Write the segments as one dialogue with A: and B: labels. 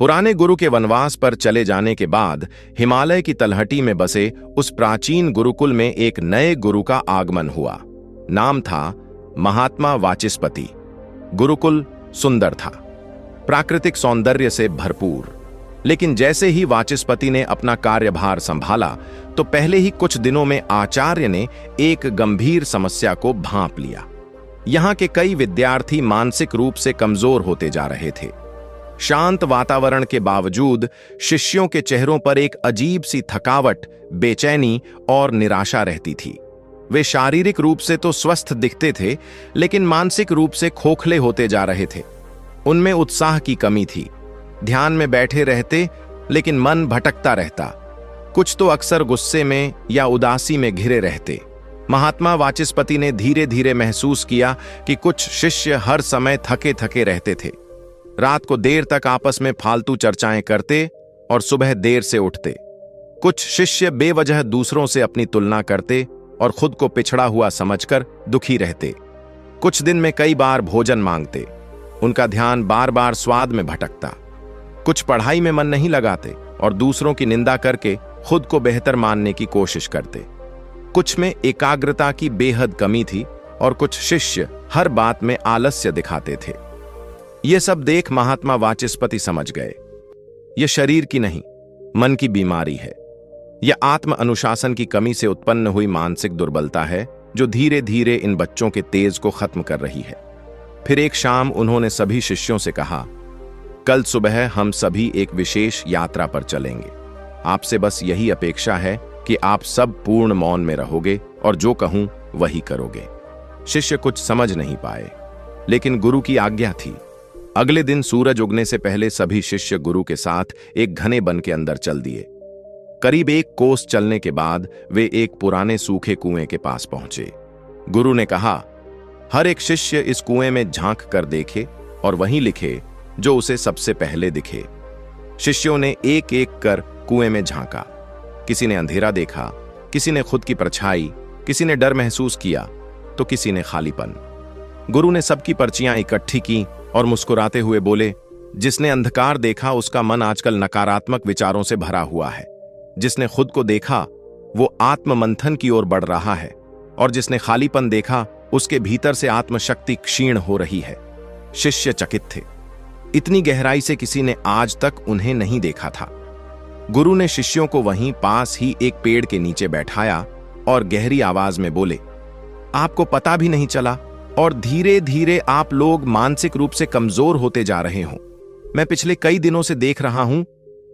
A: पुराने गुरु के वनवास पर चले जाने के बाद हिमालय की तलहटी में बसे उस प्राचीन गुरुकुल में एक नए गुरु का आगमन हुआ। नाम था महात्मा वाचस्पति। गुरुकुल सुंदर था, प्राकृतिक सौंदर्य से भरपूर। लेकिन जैसे ही वाचस्पति ने अपना कार्यभार संभाला तो पहले ही कुछ दिनों में आचार्य ने एक गंभीर समस्या को भांप लिया। यहाँ के कई विद्यार्थी मानसिक रूप से कमजोर होते जा रहे थे। शांत वातावरण के बावजूद शिष्यों के चेहरों पर एक अजीब सी थकावट, बेचैनी और निराशा रहती थी। वे शारीरिक रूप से तो स्वस्थ दिखते थे, लेकिन मानसिक रूप से खोखले होते जा रहे थे। उनमें उत्साह की कमी थी। ध्यान में बैठे रहते, लेकिन मन भटकता रहता। कुछ तो अक्सर गुस्से में या उदासी में घिरे रहते। महात्मा वाचस्पति ने धीरे धीरे महसूस किया कि कुछ शिष्य हर समय थके थके रहते थे। रात को देर तक आपस में फालतू चर्चाएं करते और सुबह देर से उठते। कुछ शिष्य बेवजह दूसरों से अपनी तुलना करते और खुद को पिछड़ा हुआ समझकर दुखी रहते। कुछ दिन में कई बार भोजन मांगते। उनका ध्यान बार बार स्वाद में भटकता। कुछ पढ़ाई में मन नहीं लगाते और दूसरों की निंदा करके खुद को बेहतर मानने की कोशिश करते। कुछ में एकाग्रता की बेहद कमी थी और कुछ शिष्य हर बात में आलस्य दिखाते थे। ये सब देख महात्मा वाचस्पति समझ गए, यह शरीर की नहीं, मन की बीमारी है। यह आत्म अनुशासन की कमी से उत्पन्न हुई मानसिक दुर्बलता है जो धीरे धीरे इन बच्चों के तेज को खत्म कर रही है। फिर एक शाम उन्होंने सभी शिष्यों से कहा, कल सुबह हम सभी एक विशेष यात्रा पर चलेंगे। आपसे बस यही अपेक्षा है कि आप सब पूर्ण मौन में रहोगे और जो कहूं वही करोगे। शिष्य कुछ समझ नहीं पाए, लेकिन गुरु की आज्ञा थी। अगले दिन सूरज उगने से पहले सभी शिष्य गुरु के साथ एक घने वन के अंदर चल दिए। करीब 1 कोस चलने के बाद वे एक पुराने सूखे कुएं के पास पहुंचे। गुरु ने कहा, हर एक शिष्य इस कुएं में झांक कर देखे और वहीं लिखे जो उसे सबसे पहले दिखे। शिष्यों ने एक एक कर कुएं में झांका। किसी ने अंधेरा देखा, किसी ने खुद की परछाई, किसी ने डर महसूस किया तो किसी ने खालीपन। गुरु ने सबकी पर्चियां इकट्ठी की और मुस्कुराते हुए बोले, जिसने अंधकार देखा उसका मन आजकल नकारात्मक विचारों से भरा हुआ है। जिसने खुद को देखा वो आत्म मंथन की ओर बढ़ रहा है और जिसने खालीपन देखा उसके भीतर से आत्मशक्ति क्षीण हो रही है। शिष्य चकित थे। इतनी गहराई से किसी ने आज तक उन्हें नहीं देखा था। गुरु ने शिष्यों को वहीं पास ही एक पेड़ के नीचे बैठाया और गहरी आवाज में बोले, आपको पता भी नहीं चला और धीरे धीरे आप लोग मानसिक रूप से कमजोर होते जा रहे हो। मैं पिछले कई दिनों से देख रहा हूं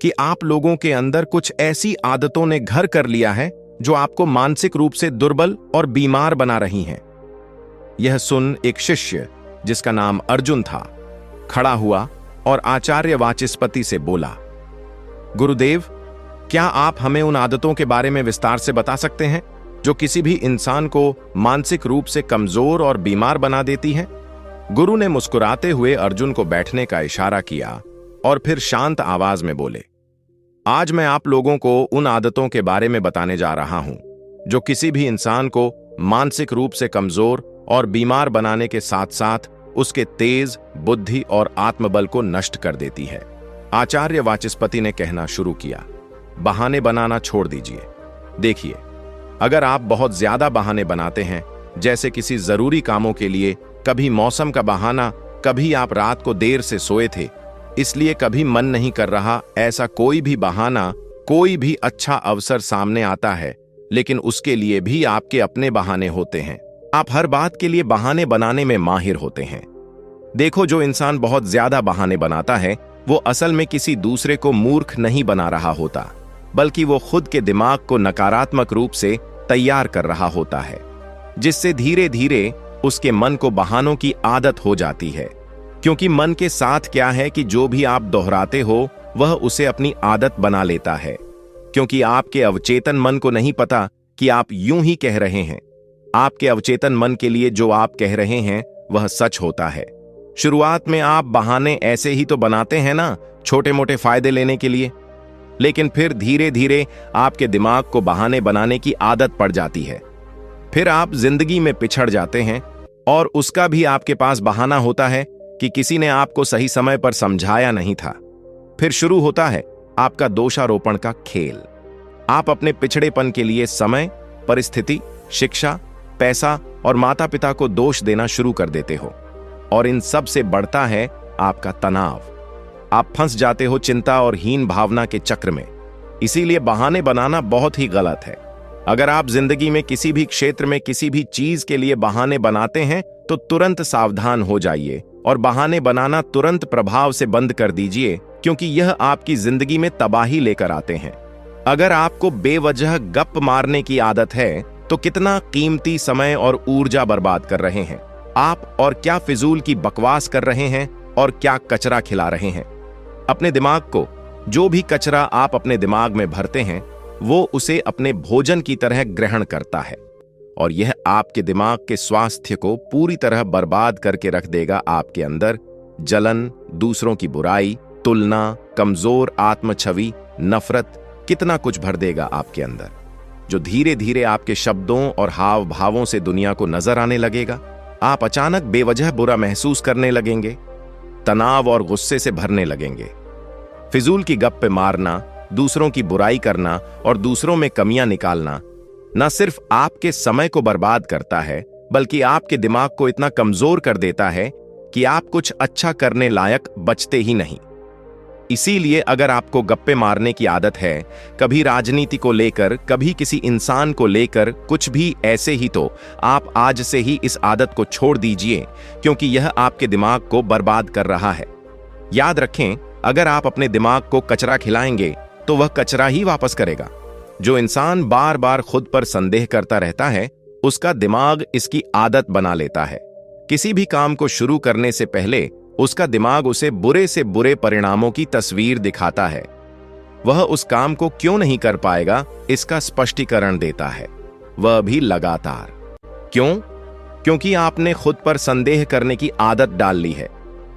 A: कि आप लोगों के अंदर कुछ ऐसी आदतों ने घर कर लिया है जो आपको मानसिक रूप से दुर्बल और बीमार बना रही हैं। यह सुन एक शिष्य जिसका नाम अर्जुन था खड़ा हुआ और आचार्य वाचस्पति से बोला, गुरुदेव, क्या आप हमें उन आदतों के बारे में विस्तार से बता सकते हैं जो किसी भी इंसान को मानसिक रूप से कमजोर और बीमार बना देती हैं? गुरु ने मुस्कुराते हुए अर्जुन को बैठने का इशारा किया और फिर शांत आवाज में बोले, आज मैं आप लोगों को उन आदतों के बारे में बताने जा रहा हूं जो किसी भी इंसान को मानसिक रूप से कमजोर और बीमार बनाने के साथ साथ उसके तेज बुद्धि और आत्मबल को नष्ट कर देती है। आचार्य वाचस्पति ने कहना शुरू किया, बहाने बनाना छोड़ दीजिए। देखिए, अगर आप बहुत ज्यादा बहाने बनाते हैं, जैसे किसी जरूरी कामों के लिए, कभी मौसम का बहाना, कभी आप रात को देर से सोए थे इसलिए कभी मन नहीं कर रहा, ऐसा कोई भी बहाना, कोई भी अच्छा अवसर सामने आता है, लेकिन उसके लिए भी आपके अपने बहाने होते हैं। आप हर बात के लिए बहाने बनाने में माहिर होते हैं। देखो, जो इंसान बहुत ज्यादा बहाने बनाता है वो असल में किसी दूसरे को मूर्ख नहीं बना रहा होता, बल्कि वो खुद के दिमाग को नकारात्मक रूप से तैयार कर रहा होता है, जिससे धीरे धीरे उसके मन को बहानों की आदत हो जाती है। क्योंकि मन के साथ क्या है कि जो भी आप दोहराते हो वह उसे अपनी आदत बना लेता है, क्योंकि आपके अवचेतन मन को नहीं पता कि आप यूं ही कह रहे हैं। आपके अवचेतन मन के लिए जो आप कह रहे हैं वह सच होता है। शुरुआत में आप बहाने ऐसे ही तो बनाते हैं ना, छोटे मोटे फायदे लेने के लिए, लेकिन फिर धीरे धीरे आपके दिमाग को बहाने बनाने की आदत पड़ जाती है। फिर आप जिंदगी में पिछड़ जाते हैं और उसका भी आपके पास बहाना होता है कि किसी ने आपको सही समय पर समझाया नहीं था। फिर शुरू होता है आपका दोषारोपण का खेल। आप अपने पिछड़ेपन के लिए समय, परिस्थिति, शिक्षा, पैसा और माता पिता को दोष देना शुरू कर देते हो, और इन सब से बढ़ता है आपका तनाव। आप फंस जाते हो चिंता और हीन भावना के चक्र में। इसीलिए बहाने बनाना बहुत ही गलत है। अगर आप जिंदगी में किसी भी क्षेत्र में किसी भी चीज के लिए बहाने बनाते हैं तो तुरंत सावधान हो जाइए और बहाने बनाना तुरंत प्रभाव से बंद कर दीजिए, क्योंकि यह आपकी जिंदगी में तबाही लेकर आते हैं। अगर आपको बेवजह गप मारने की आदत है तो कितना कीमती समय और ऊर्जा बर्बाद कर रहे हैं आप, और क्या फिजूल की बकवास कर रहे हैं और क्या कचरा खिला रहे हैं अपने दिमाग को। जो भी कचरा आप अपने दिमाग में भरते हैं वो उसे अपने भोजन की तरह ग्रहण करता है, और यह आपके दिमाग के स्वास्थ्य को पूरी तरह बर्बाद करके रख देगा। आपके अंदर जलन, दूसरों की बुराई, तुलना, कमजोर आत्म छवि, नफरत, कितना कुछ भर देगा आपके अंदर, जो धीरे धीरे आपके शब्दों और हाव भावों से दुनिया को नजर आने लगेगा। आप अचानक बेवजह बुरा महसूस करने लगेंगे, तनाव और गुस्से से भरने लगेंगे। फिजूल की गप्पे मारना, दूसरों की बुराई करना और दूसरों में कमियां निकालना न सिर्फ आपके समय को बर्बाद करता है, बल्कि आपके दिमाग को इतना कमजोर कर देता है कि आप कुछ अच्छा करने लायक बचते ही नहीं। इसीलिए अगर आपको गप्पे मारने की आदत है, कभी राजनीति को लेकर, कभी किसी इंसान को लेकर, कुछ भी ऐसे ही, तो आप आज से ही इस आदत को छोड़ दीजिए, क्योंकि यह आपके दिमाग को बर्बाद कर रहा है। याद रखें, अगर आप अपने दिमाग को कचरा खिलाएंगे तो वह कचरा ही वापस करेगा। जो इंसान बार बार खुद पर संदेह करता रहता है, उसका दिमाग इसकी आदत बना लेता है। किसी भी काम को शुरू करने से पहले उसका दिमाग उसे बुरे से बुरे परिणामों की तस्वीर दिखाता है। वह उस काम को क्यों नहीं कर पाएगा इसका स्पष्टीकरण देता है, वह भी लगातार। क्यों? क्योंकि आपने खुद पर संदेह करने की आदत डाल ली है।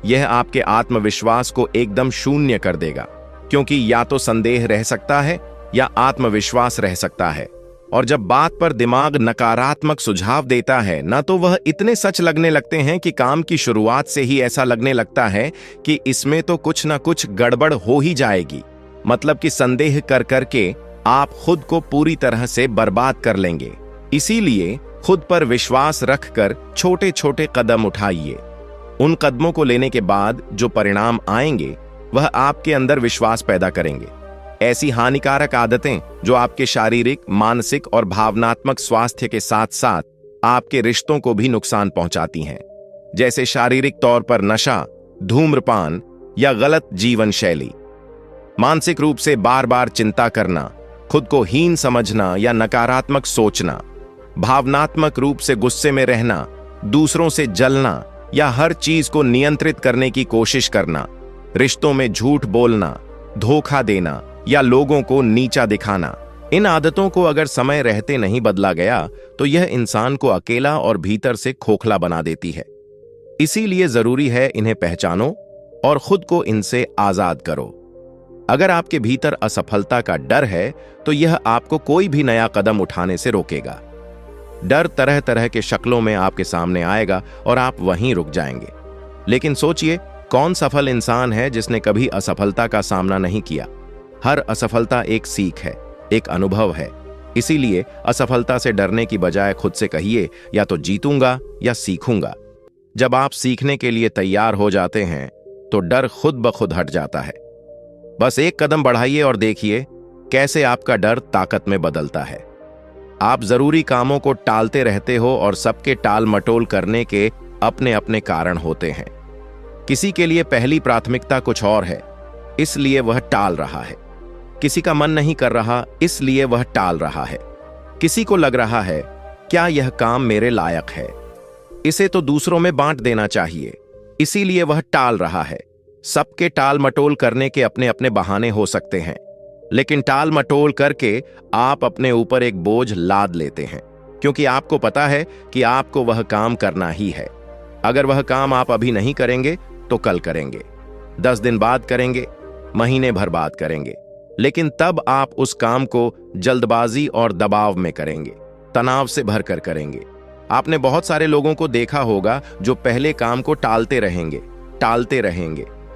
A: यह आपके आत्मविश्वास को एकदम शून्य कर देगा, क्योंकि या तो संदेह रह सकता है या आत्मविश्वास रह सकता है। और जब बात पर दिमाग नकारात्मक सुझाव देता है ना, तो वह इतने सच लगने लगते हैं कि काम की शुरुआत से ही ऐसा लगने लगता है कि इसमें तो कुछ ना कुछ गड़बड़ हो ही जाएगी। मतलब कि संदेह कर करके आप खुद को पूरी तरह से बर्बाद कर लेंगे। इसीलिए खुद पर विश्वास रखकर छोटे छोटे कदम उठाइए। उन कदमों को लेने के बाद जो परिणाम आएंगे वह आपके अंदर विश्वास पैदा करेंगे। ऐसी हानिकारक आदतें जो आपके शारीरिक, मानसिक और भावनात्मक स्वास्थ्य के साथ साथ आपके रिश्तों को भी नुकसान पहुंचाती हैं, जैसे शारीरिक तौर पर नशा, धूम्रपान या गलत जीवन शैली। मानसिक रूप से बार बार चिंता करना, खुद को हीन समझना या नकारात्मक सोचना। भावनात्मक रूप से गुस्से में रहना, दूसरों से जलना या हर चीज को नियंत्रित करने की कोशिश करना। रिश्तों में झूठ बोलना, धोखा देना या लोगों को नीचा दिखाना। इन आदतों को अगर समय रहते नहीं बदला गया तो यह इंसान को अकेला और भीतर से खोखला बना देती है। इसीलिए जरूरी है इन्हें पहचानो और खुद को इनसे आजाद करो। अगर आपके भीतर असफलता का डर है तो यह आपको कोई भी नया कदम उठाने से रोकेगा। डर तरह तरह के शक्लों में आपके सामने आएगा और आप वहीं रुक जाएंगे। लेकिन सोचिए, कौन सफल इंसान है जिसने कभी असफलता का सामना नहीं किया? हर असफलता एक सीख है, एक अनुभव है। इसीलिए असफलता से डरने की बजाय खुद से कहिए, या तो जीतूंगा या सीखूंगा। जब आप सीखने के लिए तैयार हो जाते हैं तो डर खुद ब खुद हट जाता है। बस एक कदम बढ़ाइए और देखिए कैसे आपका डर ताकत में बदलता है। आप जरूरी कामों को टालते रहते हो और सबके टाल मटोल करने के अपने अपने कारण होते हैं। किसी के लिए पहली प्राथमिकता कुछ और है, इसलिए वह टाल रहा है। किसी का मन नहीं कर रहा, इसलिए वह टाल रहा है। किसी को लग रहा है, क्या यह काम मेरे लायक है, इसे तो दूसरों में बांट देना चाहिए, इसीलिए वह टाल रहा है। सबके टाल मटोल करने के अपने अपने बहाने हो सकते हैं, लेकिन टाल मटोल करके आप अपने ऊपर एक बोझ लाद लेते हैं, क्योंकि आपको पता है कि आपको वह काम करना ही है। अगर वह काम आप अभी नहीं करेंगे तो कल करेंगे, 10 दिन बाद करेंगे, महीने भर बाद करेंगे, लेकिन तब आप उस काम को जल्दबाजी और दबाव में करेंगे, तनाव से भरकर करेंगे। आपने बहुत सारे लोगों को देखा होगा जो पहले काम को टालते रहेंगे,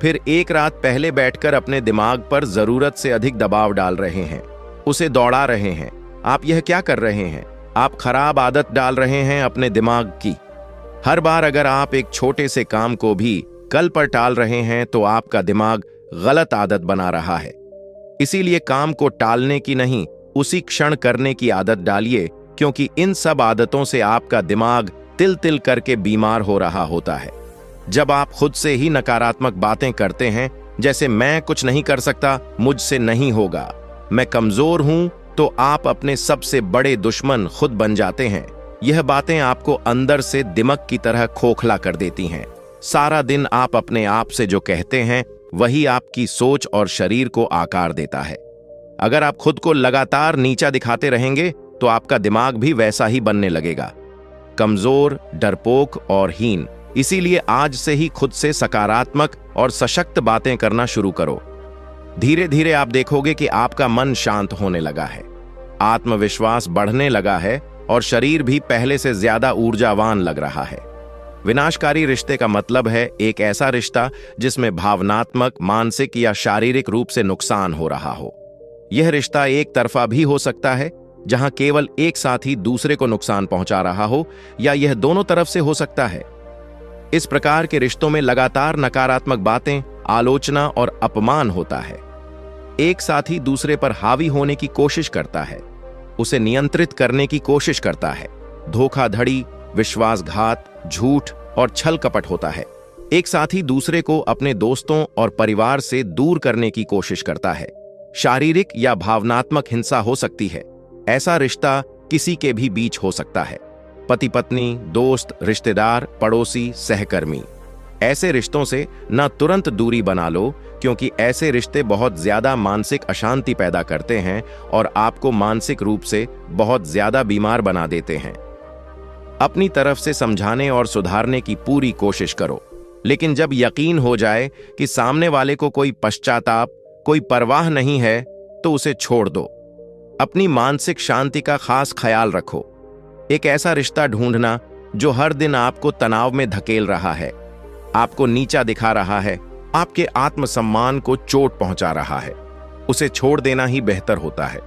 A: फिर एक रात पहले बैठकर अपने दिमाग पर जरूरत से अधिक दबाव डाल रहे हैं, उसे दौड़ा रहे हैं। आप यह क्या कर रहे हैं? आप खराब आदत डाल रहे हैं अपने दिमाग की। हर बार अगर आप एक छोटे से काम को भी कल पर टाल रहे हैं तो आपका दिमाग गलत आदत बना रहा है। इसीलिए काम को टालने की नहीं, उसी क्षण करने की आदत डालिए, क्योंकि इन सब आदतों से आपका दिमाग तिल तिल करके बीमार हो रहा होता है। जब आप खुद से ही नकारात्मक बातें करते हैं, जैसे मैं कुछ नहीं कर सकता, मुझसे नहीं होगा, मैं कमजोर हूं, तो आप अपने सबसे बड़े दुश्मन खुद बन जाते हैं। यह बातें आपको अंदर से दिमक की तरह खोखला कर देती हैं। सारा दिन आप अपने आप से जो कहते हैं वही आपकी सोच और शरीर को आकार देता है। अगर आप खुद को लगातार नीचा दिखाते रहेंगे तो आपका दिमाग भी वैसा ही बनने लगेगा, कमजोर, डरपोक और हीन। इसीलिए आज से ही खुद से सकारात्मक और सशक्त बातें करना शुरू करो। धीरे धीरे आप देखोगे कि आपका मन शांत होने लगा है, आत्मविश्वास बढ़ने लगा है और शरीर भी पहले से ज्यादा ऊर्जावान लग रहा है। विनाशकारी रिश्ते का मतलब है एक ऐसा रिश्ता जिसमें भावनात्मक, मानसिक या शारीरिक रूप से नुकसान हो रहा हो। यह रिश्ता एक तरफा भी हो सकता है, जहां केवल एक साथी दूसरे को नुकसान पहुंचा रहा हो, या यह दोनों तरफ से हो सकता है। इस प्रकार के रिश्तों में लगातार नकारात्मक बातें, आलोचना और अपमान होता है। एक साथी दूसरे पर हावी होने की कोशिश करता है, उसे नियंत्रित करने की कोशिश करता है। धोखाधड़ी, विश्वासघात, झूठ और छल कपट होता है। एक साथी दूसरे को अपने दोस्तों और परिवार से दूर करने की कोशिश करता है। शारीरिक या भावनात्मक हिंसा हो सकती है। ऐसा रिश्ता किसी के भी बीच हो सकता है, पति पत्नी, दोस्त, रिश्तेदार, पड़ोसी, सहकर्मी। ऐसे रिश्तों से न तुरंत दूरी बना लो, क्योंकि ऐसे रिश्ते बहुत ज्यादा मानसिक अशांति पैदा करते हैं और आपको मानसिक रूप से बहुत ज्यादा बीमार बना देते हैं। अपनी तरफ से समझाने और सुधारने की पूरी कोशिश करो, लेकिन जब यकीन हो जाए कि सामने वाले को कोई पश्चाताप, कोई परवाह नहीं है, तो उसे छोड़ दो। अपनी मानसिक शांति का खास ख्याल रखो। एक ऐसा रिश्ता ढूंढना जो हर दिन आपको तनाव में धकेल रहा है, आपको नीचा दिखा रहा है, आपके आत्मसम्मान को चोट पहुंचा रहा है, उसे छोड़ देना ही बेहतर होता है।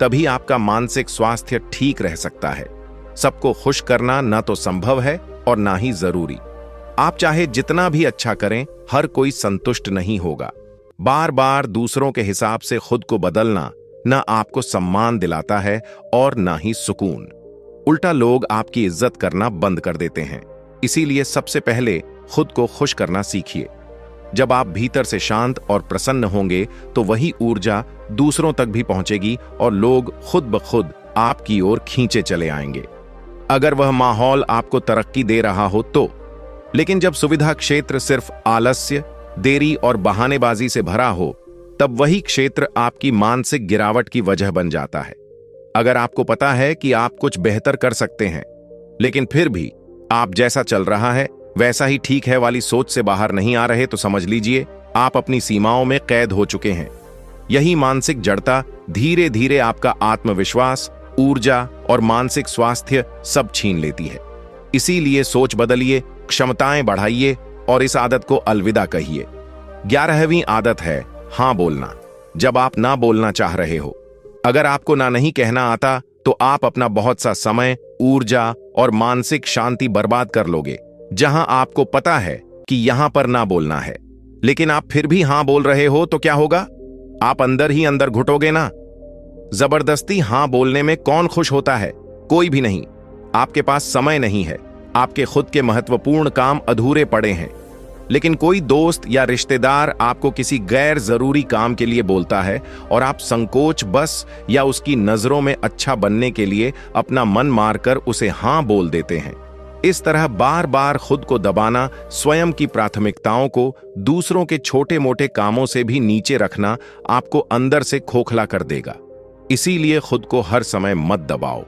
A: तभी आपका मानसिक स्वास्थ्य ठीक रह सकता है। सबको खुश करना ना तो संभव है और ना ही जरूरी। आप चाहे जितना भी अच्छा करें, हर कोई संतुष्ट नहीं होगा। बार बार दूसरों के हिसाब से खुद को बदलना ना आपको सम्मान दिलाता है और ना ही सुकून। उल्टा लोग आपकी इज्जत करना बंद कर देते हैं। इसीलिए सबसे पहले खुद को खुश करना सीखिए। जब आप भीतर से शांत और प्रसन्न होंगे तो वही ऊर्जा दूसरों तक भी पहुंचेगी और लोग खुद ब खुद आपकी ओर खींचे चले आएंगे, अगर वह माहौल आपको तरक्की दे रहा हो तो। लेकिन जब सुविधा क्षेत्र सिर्फ आलस्य, देरी और बहानेबाजी से भरा हो, तब वही क्षेत्र आपकी मानसिक गिरावट की वजह बन जाता है। अगर आपको पता है कि आप कुछ बेहतर कर सकते हैं, लेकिन फिर भी आप जैसा चल रहा है वैसा ही ठीक है वाली सोच से बाहर नहीं आ रहे, तो समझ लीजिए आप अपनी सीमाओं में कैद हो चुके हैं। यही मानसिक जड़ता धीरे धीरे आपका आत्मविश्वास, ऊर्जा और मानसिक स्वास्थ्य सब छीन लेती है। इसीलिए सोच बदलिए, क्षमताएं बढ़ाइए और इस आदत को अलविदा कहिए। 11वीं आदत है हां बोलना, जब आप ना बोलना चाह रहे हो। अगर आपको ना नहीं कहना आता तो आप अपना बहुत सा समय, ऊर्जा और मानसिक शांति बर्बाद कर लोगे। जहां आपको पता है कि यहां पर ना बोलना है, लेकिन आप फिर भी हां बोल रहे हो, तो क्या होगा? आप अंदर ही अंदर घुटोगे ना। जबरदस्ती हां बोलने में कौन खुश होता है? कोई भी नहीं। आपके पास समय नहीं है, आपके खुद के महत्वपूर्ण काम अधूरे पड़े हैं, लेकिन कोई दोस्त या रिश्तेदार आपको किसी गैर जरूरी काम के लिए बोलता है और आप संकोच बस या उसकी नजरों में अच्छा बनने के लिए अपना मन मारकर उसे हां बोल देते हैं। इस तरह बार बार खुद को दबाना, स्वयं की प्राथमिकताओं को दूसरों के छोटे मोटे कामों से भी नीचे रखना आपको अंदर से खोखला कर देगा। इसीलिए खुद को हर समय मत दबाओ।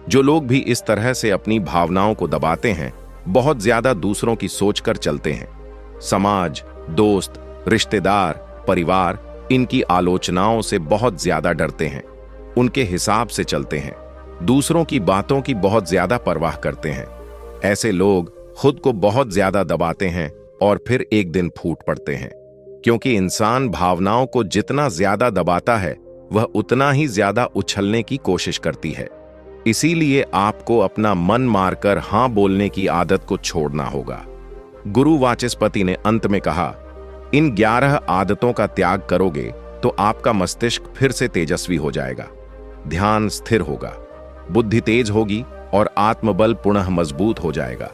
A: जो लोग भी इस तरह से अपनी भावनाओं को दबाते हैं, बहुत ज्यादा दूसरों की सोच कर चलते हैं। समाज, दोस्त, रिश्तेदार, परिवार इनकी आलोचनाओं से बहुत ज्यादा डरते हैं, उनके हिसाब से चलते हैं, दूसरों की बातों की बहुत ज्यादा परवाह करते हैं। ऐसे लोग खुद को बहुत ज्यादा दबाते हैं और फिर एक दिन फूट पड़ते हैं। क्योंकि इंसान भावनाओं को जितना ज्यादा दबाता है वह उतना ही ज्यादा उछलने की कोशिश करती है। इसीलिए आपको अपना मन मारकर हां बोलने की आदत को छोड़ना होगा। गुरु वाचस्पति ने अंत में कहा, इन 11 आदतों का त्याग करोगे तो आपका मस्तिष्क फिर से तेजस्वी हो जाएगा, ध्यान स्थिर होगा, बुद्धि तेज होगी और आत्मबल पुनः मजबूत हो जाएगा।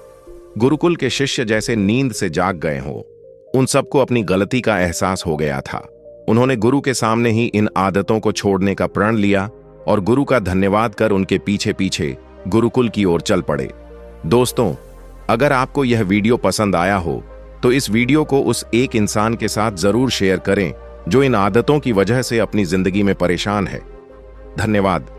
A: गुरुकुल के शिष्य जैसे नींद से जाग गए हों, उन सबको अपनी गलती का एहसास हो गया था। उन्होंने गुरु के सामने ही इन आदतों को छोड़ने का प्रण लिया और गुरु का धन्यवाद कर उनके पीछे पीछे गुरुकुल की ओर चल पड़े। दोस्तों, अगर आपको यह वीडियो पसंद आया हो तो इस वीडियो को उस एक इंसान के साथ जरूर शेयर करें जो इन आदतों की वजह से अपनी जिंदगी में परेशान है। धन्यवाद।